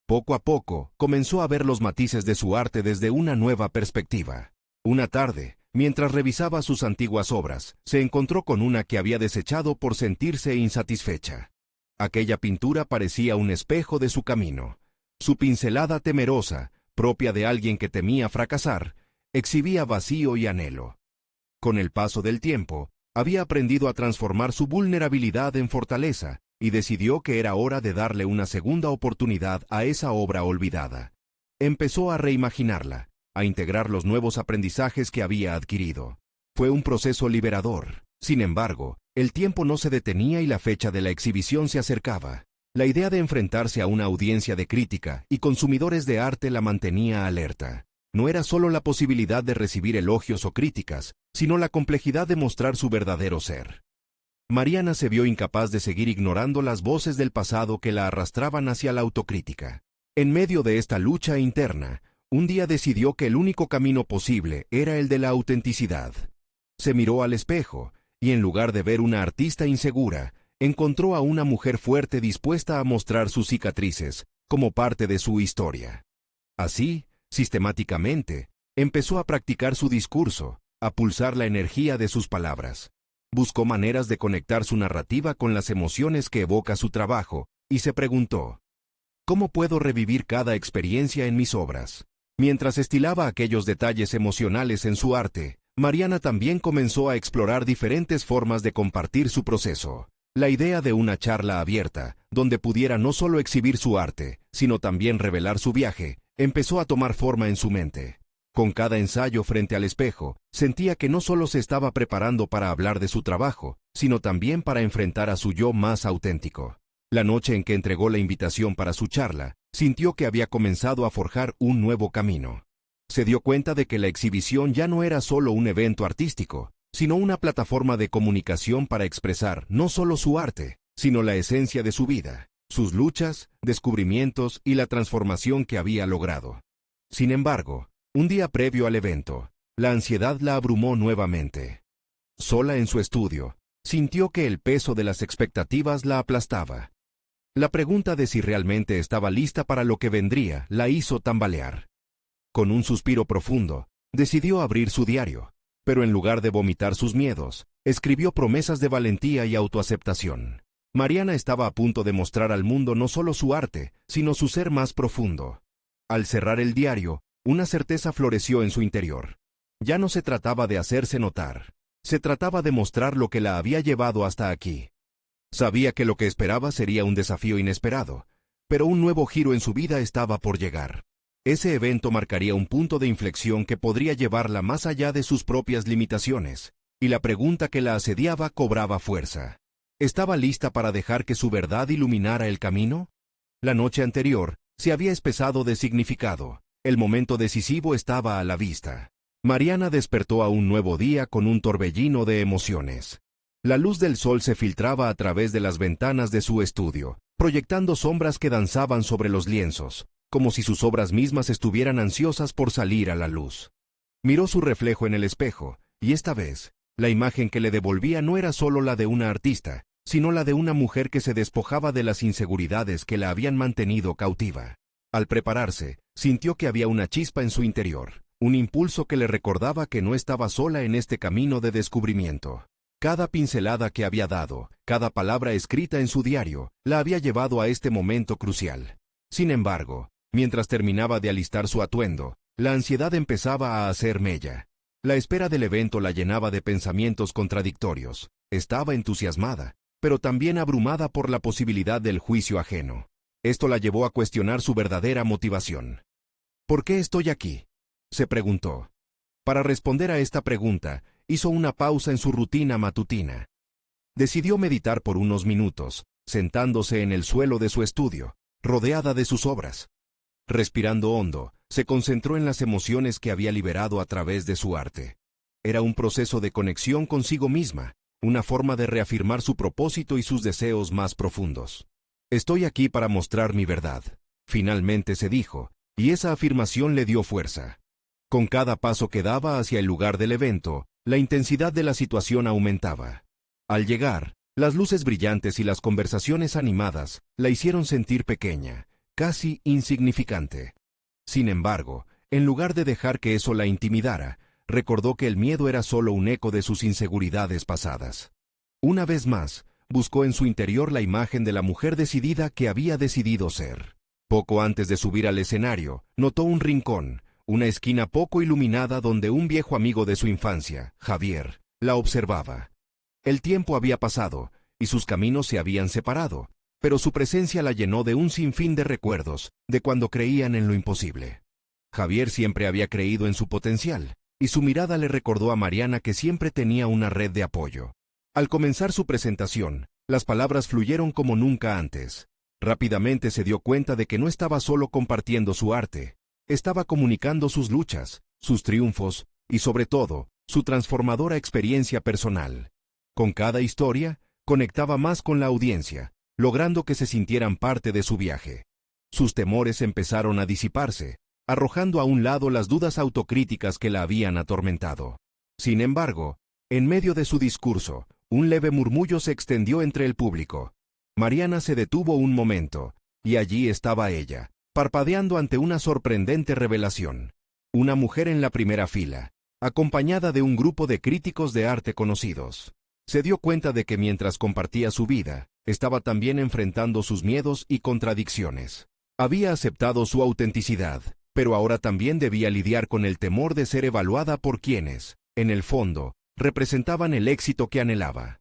Poco a poco, comenzó a ver los matices de su arte desde una nueva perspectiva. Una tarde, mientras revisaba sus antiguas obras, se encontró con una que había desechado por sentirse insatisfecha. Aquella pintura parecía un espejo de su camino. Su pincelada temerosa, propia de alguien que temía fracasar, exhibía vacío y anhelo. Con el paso del tiempo, había aprendido a transformar su vulnerabilidad en fortaleza, y decidió que era hora de darle una segunda oportunidad a esa obra olvidada. Empezó a reimaginarla, a integrar los nuevos aprendizajes que había adquirido. Fue un proceso liberador. Sin embargo, el tiempo no se detenía y la fecha de la exhibición se acercaba. La idea de enfrentarse a una audiencia de crítica y consumidores de arte la mantenía alerta. No era solo la posibilidad de recibir elogios o críticas, sino la complejidad de mostrar su verdadero ser. Mariana se vio incapaz de seguir ignorando las voces del pasado que la arrastraban hacia la autocrítica. En medio de esta lucha interna, un día decidió que el único camino posible era el de la autenticidad. Se miró al espejo, y en lugar de ver una artista insegura, encontró a una mujer fuerte dispuesta a mostrar sus cicatrices, como parte de su historia. Así, sistemáticamente, empezó a practicar su discurso, a pulsar la energía de sus palabras. Buscó maneras de conectar su narrativa con las emociones que evoca su trabajo, y se preguntó, ¿cómo puedo revivir cada experiencia en mis obras? Mientras estilaba aquellos detalles emocionales en su arte, Mariana también comenzó a explorar diferentes formas de compartir su proceso. La idea de una charla abierta, donde pudiera no solo exhibir su arte, sino también revelar su viaje, empezó a tomar forma en su mente. Con cada ensayo frente al espejo, sentía que no solo se estaba preparando para hablar de su trabajo, sino también para enfrentar a su yo más auténtico. La noche en que entregó la invitación para su charla, sintió que había comenzado a forjar un nuevo camino. Se dio cuenta de que la exhibición ya no era solo un evento artístico, sino una plataforma de comunicación para expresar no solo su arte, sino la esencia de su vida, sus luchas, descubrimientos y la transformación que había logrado. Sin embargo, un día previo al evento, la ansiedad la abrumó nuevamente. Sola en su estudio, sintió que el peso de las expectativas la aplastaba. La pregunta de si realmente estaba lista para lo que vendría la hizo tambalear. Con un suspiro profundo, decidió abrir su diario, pero en lugar de vomitar sus miedos, escribió promesas de valentía y autoaceptación. Mariana estaba a punto de mostrar al mundo no solo su arte, sino su ser más profundo. Al cerrar el diario, una certeza floreció en su interior. Ya no se trataba de hacerse notar, se trataba de mostrar lo que la había llevado hasta aquí. Sabía que lo que esperaba sería un desafío inesperado, pero un nuevo giro en su vida estaba por llegar. Ese evento marcaría un punto de inflexión que podría llevarla más allá de sus propias limitaciones, y la pregunta que la asediaba cobraba fuerza. ¿Estaba lista para dejar que su verdad iluminara el camino? La noche anterior se había espesado de significado. El momento decisivo estaba a la vista. Mariana despertó a un nuevo día con un torbellino de emociones. La luz del sol se filtraba a través de las ventanas de su estudio, proyectando sombras que danzaban sobre los lienzos, como si sus obras mismas estuvieran ansiosas por salir a la luz. Miró su reflejo en el espejo, y esta vez, la imagen que le devolvía no era solo la de una artista, sino la de una mujer que se despojaba de las inseguridades que la habían mantenido cautiva. Al prepararse, sintió que había una chispa en su interior, un impulso que le recordaba que no estaba sola en este camino de descubrimiento. Cada pincelada que había dado, cada palabra escrita en su diario, la había llevado a este momento crucial. Sin embargo, mientras terminaba de alistar su atuendo, la ansiedad empezaba a hacer mella. La espera del evento la llenaba de pensamientos contradictorios. Estaba entusiasmada, pero también abrumada por la posibilidad del juicio ajeno. Esto la llevó a cuestionar su verdadera motivación. ¿Por qué estoy aquí?, se preguntó. Para responder a esta pregunta, hizo una pausa en su rutina matutina. Decidió meditar por unos minutos, sentándose en el suelo de su estudio, rodeada de sus obras. Respirando hondo, se concentró en las emociones que había liberado a través de su arte. Era un proceso de conexión consigo misma, una forma de reafirmar su propósito y sus deseos más profundos. Estoy aquí para mostrar mi verdad, finalmente se dijo, y esa afirmación le dio fuerza. Con cada paso que daba hacia el lugar del evento, la intensidad de la situación aumentaba. Al llegar, las luces brillantes y las conversaciones animadas la hicieron sentir pequeña, casi insignificante. Sin embargo, en lugar de dejar que eso la intimidara, recordó que el miedo era solo un eco de sus inseguridades pasadas. Una vez más, buscó en su interior la imagen de la mujer decidida que había decidido ser. Poco antes de subir al escenario, notó un rincón, una esquina poco iluminada donde un viejo amigo de su infancia, Javier, la observaba. El tiempo había pasado, y sus caminos se habían separado, pero su presencia la llenó de un sinfín de recuerdos, de cuando creían en lo imposible. Javier siempre había creído en su potencial, y su mirada le recordó a Mariana que siempre tenía una red de apoyo. Al comenzar su presentación, las palabras fluyeron como nunca antes. Rápidamente se dio cuenta de que no estaba solo compartiendo su arte, estaba comunicando sus luchas, sus triunfos, y sobre todo, su transformadora experiencia personal. Con cada historia, conectaba más con la audiencia, logrando que se sintieran parte de su viaje. Sus temores empezaron a disiparse, arrojando a un lado las dudas autocríticas que la habían atormentado. Sin embargo, en medio de su discurso, un leve murmullo se extendió entre el público. Mariana se detuvo un momento, y allí estaba ella, parpadeando ante una sorprendente revelación. Una mujer en la primera fila, acompañada de un grupo de críticos de arte conocidos. Se dio cuenta de que mientras compartía su vida, estaba también enfrentando sus miedos y contradicciones. Había aceptado su autenticidad, pero ahora también debía lidiar con el temor de ser evaluada por quienes, en el fondo, representaban el éxito que anhelaba.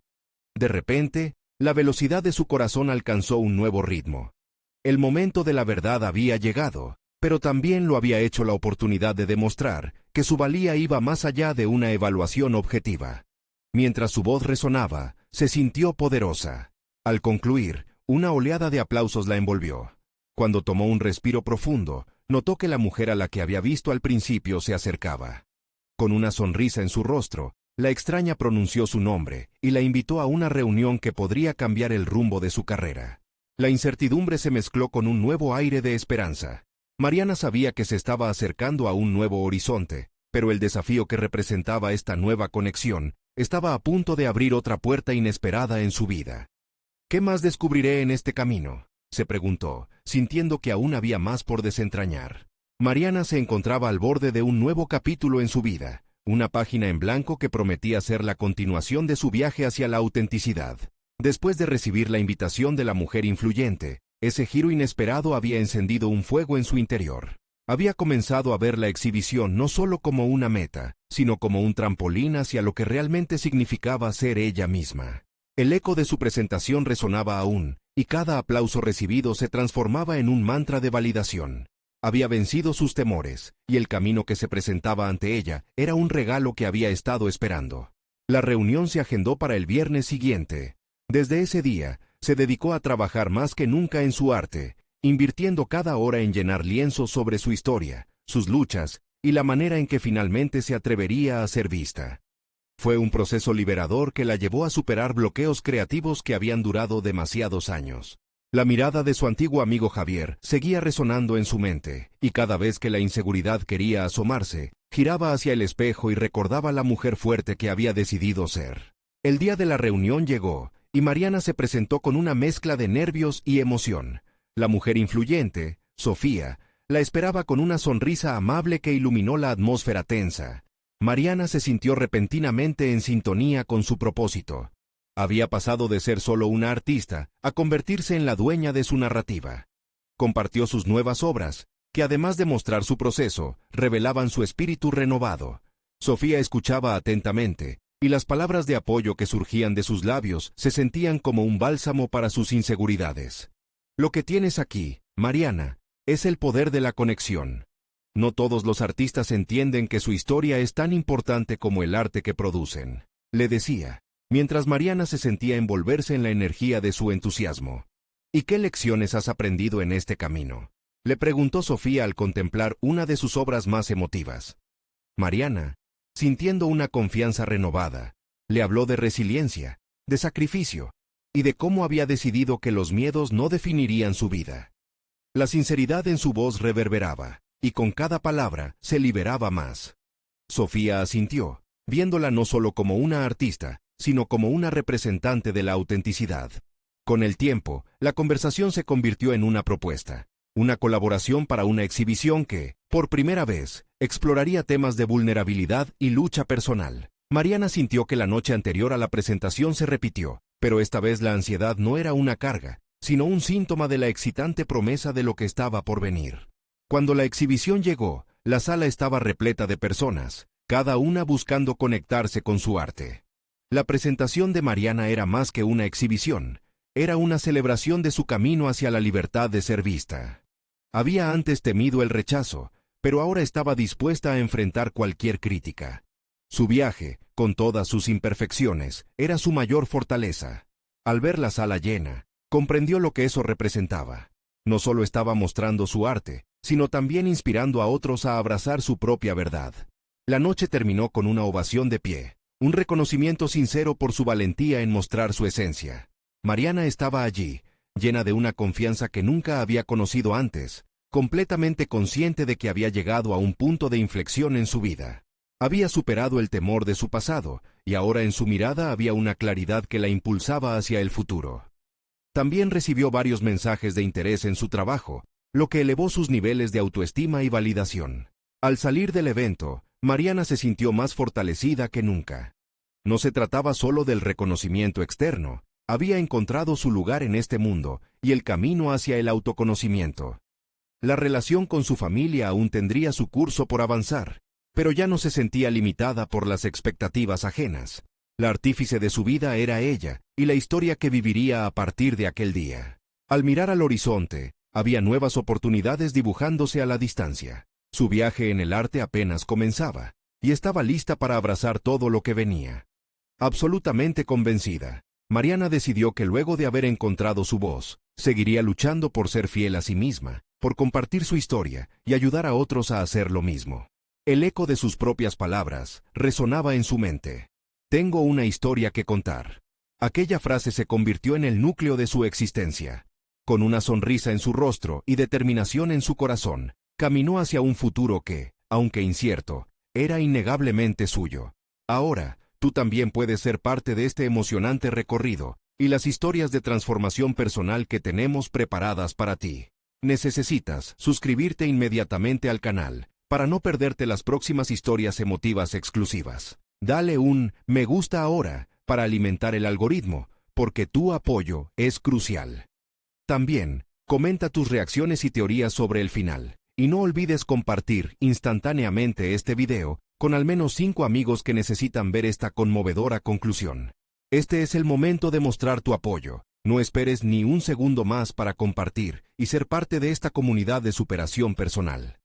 De repente, la velocidad de su corazón alcanzó un nuevo ritmo. El momento de la verdad había llegado, pero también lo había hecho la oportunidad de demostrar que su valía iba más allá de una evaluación objetiva. Mientras su voz resonaba, se sintió poderosa. Al concluir, una oleada de aplausos la envolvió. Cuando tomó un respiro profundo, notó que la mujer a la que había visto al principio se acercaba. Con una sonrisa en su rostro, la extraña pronunció su nombre y la invitó a una reunión que podría cambiar el rumbo de su carrera. La incertidumbre se mezcló con un nuevo aire de esperanza. Mariana sabía que se estaba acercando a un nuevo horizonte, pero el desafío que representaba esta nueva conexión estaba a punto de abrir otra puerta inesperada en su vida. ¿Qué más descubriré en este camino?, se preguntó, sintiendo que aún había más por desentrañar. Mariana se encontraba al borde de un nuevo capítulo en su vida, una página en blanco que prometía ser la continuación de su viaje hacia la autenticidad. Después de recibir la invitación de la mujer influyente, ese giro inesperado había encendido un fuego en su interior. Había comenzado a ver la exhibición no solo como una meta, sino como un trampolín hacia lo que realmente significaba ser ella misma. El eco de su presentación resonaba aún, y cada aplauso recibido se transformaba en un mantra de validación. Había vencido sus temores, y el camino que se presentaba ante ella era un regalo que había estado esperando. La reunión se agendó para el viernes siguiente. Desde ese día, se dedicó a trabajar más que nunca en su arte, invirtiendo cada hora en llenar lienzos sobre su historia, sus luchas, y la manera en que finalmente se atrevería a ser vista. Fue un proceso liberador que la llevó a superar bloqueos creativos que habían durado demasiados años. La mirada de su antiguo amigo Javier seguía resonando en su mente, y cada vez que la inseguridad quería asomarse, giraba hacia el espejo y recordaba la mujer fuerte que había decidido ser. El día de la reunión llegó, y Mariana se presentó con una mezcla de nervios y emoción. La mujer influyente, Sofía, la esperaba con una sonrisa amable que iluminó la atmósfera tensa. Mariana se sintió repentinamente en sintonía con su propósito. Había pasado de ser solo una artista a convertirse en la dueña de su narrativa. Compartió sus nuevas obras, que además de mostrar su proceso, revelaban su espíritu renovado. Sofía escuchaba atentamente, y las palabras de apoyo que surgían de sus labios se sentían como un bálsamo para sus inseguridades. Lo que tienes aquí, Mariana, es el poder de la conexión. No todos los artistas entienden que su historia es tan importante como el arte que producen, le decía, mientras Mariana se sentía envolverse en la energía de su entusiasmo. ¿Y qué lecciones has aprendido en este camino?, le preguntó Sofía al contemplar una de sus obras más emotivas. Mariana, sintiendo una confianza renovada, le habló de resiliencia, de sacrificio, y de cómo había decidido que los miedos no definirían su vida. La sinceridad en su voz reverberaba, y con cada palabra se liberaba más. Sofía asintió, viéndola no solo como una artista, sino como una representante de la autenticidad. Con el tiempo, la conversación se convirtió en una propuesta, una colaboración para una exhibición que, por primera vez, exploraría temas de vulnerabilidad y lucha personal. Mariana sintió que la noche anterior a la presentación se repitió, pero esta vez la ansiedad no era una carga, sino un síntoma de la excitante promesa de lo que estaba por venir. Cuando la exhibición llegó, la sala estaba repleta de personas, cada una buscando conectarse con su arte. La presentación de Mariana era más que una exhibición, era una celebración de su camino hacia la libertad de ser vista. Había antes temido el rechazo, pero ahora estaba dispuesta a enfrentar cualquier crítica. Su viaje, con todas sus imperfecciones, era su mayor fortaleza. Al ver la sala llena, comprendió lo que eso representaba. No solo estaba mostrando su arte, sino también inspirando a otros a abrazar su propia verdad. La noche terminó con una ovación de pie, un reconocimiento sincero por su valentía en mostrar su esencia. Mariana estaba allí, llena de una confianza que nunca había conocido antes, completamente consciente de que había llegado a un punto de inflexión en su vida. Había superado el temor de su pasado, y ahora en su mirada había una claridad que la impulsaba hacia el futuro. También recibió varios mensajes de interés en su trabajo, lo que elevó sus niveles de autoestima y validación. Al salir del evento, Mariana se sintió más fortalecida que nunca. No se trataba solo del reconocimiento externo, había encontrado su lugar en este mundo y el camino hacia el autoconocimiento. La relación con su familia aún tendría su curso por avanzar, pero ya no se sentía limitada por las expectativas ajenas. La artífice de su vida era ella, y la historia que viviría a partir de aquel día. Al mirar al horizonte, había nuevas oportunidades dibujándose a la distancia. Su viaje en el arte apenas comenzaba, y estaba lista para abrazar todo lo que venía. Absolutamente convencida, Mariana decidió que luego de haber encontrado su voz, seguiría luchando por ser fiel a sí misma, por compartir su historia y ayudar a otros a hacer lo mismo. El eco de sus propias palabras resonaba en su mente. Tengo una historia que contar. Aquella frase se convirtió en el núcleo de su existencia. Con una sonrisa en su rostro y determinación en su corazón, caminó hacia un futuro que, aunque incierto, era innegablemente suyo. Ahora, tú también puedes ser parte de este emocionante recorrido y las historias de transformación personal que tenemos preparadas para ti. Necesitas suscribirte inmediatamente al canal para no perderte las próximas historias emotivas exclusivas. Dale un me gusta ahora para alimentar el algoritmo, porque tu apoyo es crucial. También, comenta tus reacciones y teorías sobre el final, y no olvides compartir instantáneamente este video con al menos 5 amigos que necesitan ver esta conmovedora conclusión. Este es el momento de mostrar tu apoyo. No esperes ni un segundo más para compartir y ser parte de esta comunidad de superación personal.